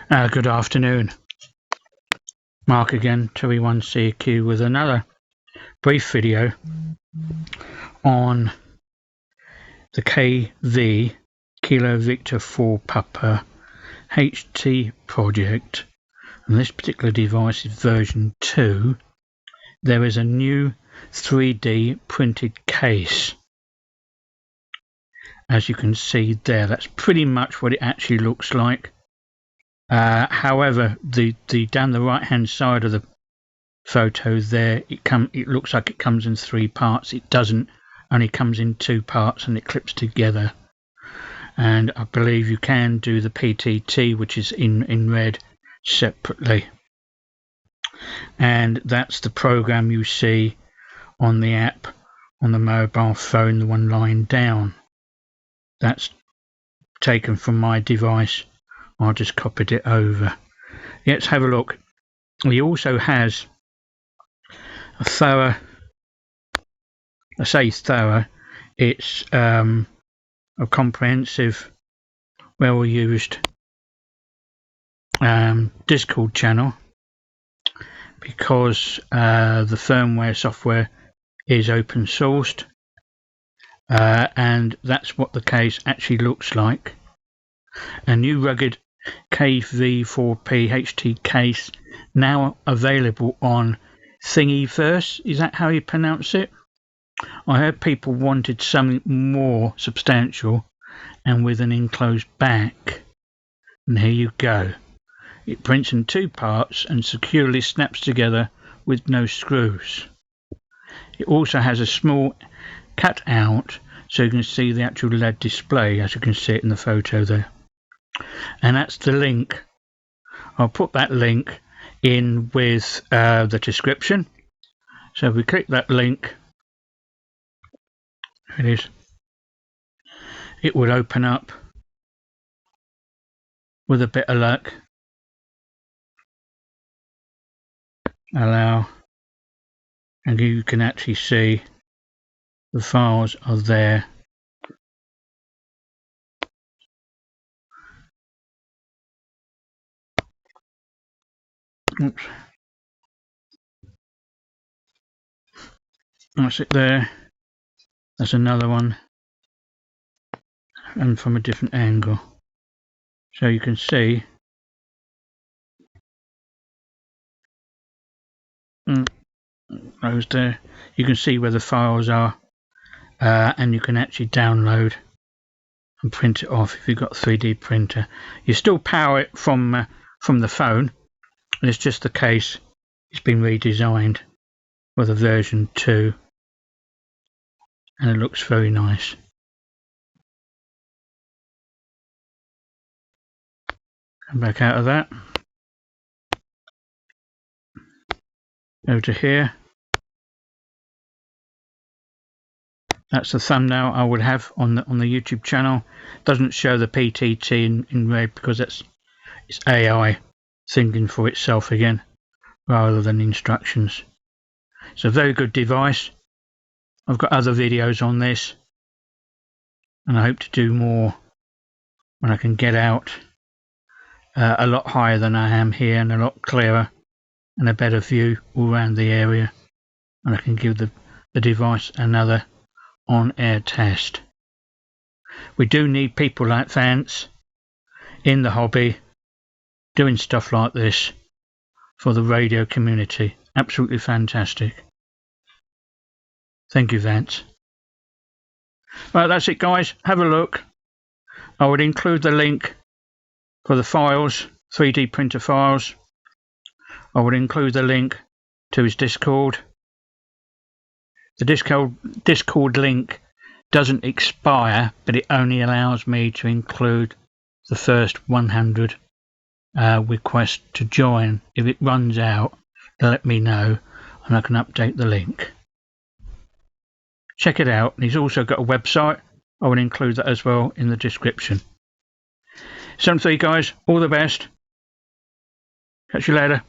Good afternoon. Mark again, 2E1CQ with another brief video on the KV Kilo Victor 4 Papa HT project. And this particular device is version 2. There is a new 3D printed case. As you can see there, that's pretty much what it actually looks like. However, the down the right hand side of the photo there, it looks like it comes in 3 parts. It doesn't, only comes in 2 parts, and it clips together. And I believe you can do the PTT, which is in red, separately. And that's the program you see on the app on the mobile phone, the one lying down. That's taken from my device. I just copied it over. Let's have a look. He also has a thorough, I say thorough, it's a comprehensive, well used Discord channel, because the firmware software is open sourced, and that's what the case actually looks like. A new rugged KV4P HT case now available on Thingiverse. Is that how you pronounce it? I heard people wanted something more substantial and with an enclosed back. And here you go. It prints in 2 parts and securely snaps together with no screws. It also has a small cutout so you can see the actual LED display, as you can see it in the photo there. And that's the link. I'll put that link in with the description. So if we click that link, it is. It would open up with a bit of luck. Allow, and you can actually see the files are there. Oops. That's it there. That's another one, and from a different angle. So you can see those there. You can see where the files are, and you can actually download and print it off if you've got a 3D printer. You still power it from the phone. And it's just the case. It's been redesigned with a version 2, and it looks very nice. Come back out of that. Go to here. That's the thumbnail I would have on the YouTube channel. Doesn't show the PTT in red because it's AI thinking for itself again rather than instructions. It's a very good device. I've got other videos on this, and I hope to do more when I can get out a lot higher than I am here, and a lot clearer and a better view all around the area, and I can give the device another on-air test. We do need people like Vance in the hobby doing stuff like this for the radio community. Absolutely fantastic. Thank you, Vance. Right, that's it, guys. Have a look. I would include the link for the files, 3D printer files. I would include the link to his Discord. The Discord link doesn't expire, but it only allows me to include the first 100 request to join. If it runs out, let me know and I can update the link. Check it out. He's also got a website. I will include that as well in the description. 73 guys, all the best. Catch you later.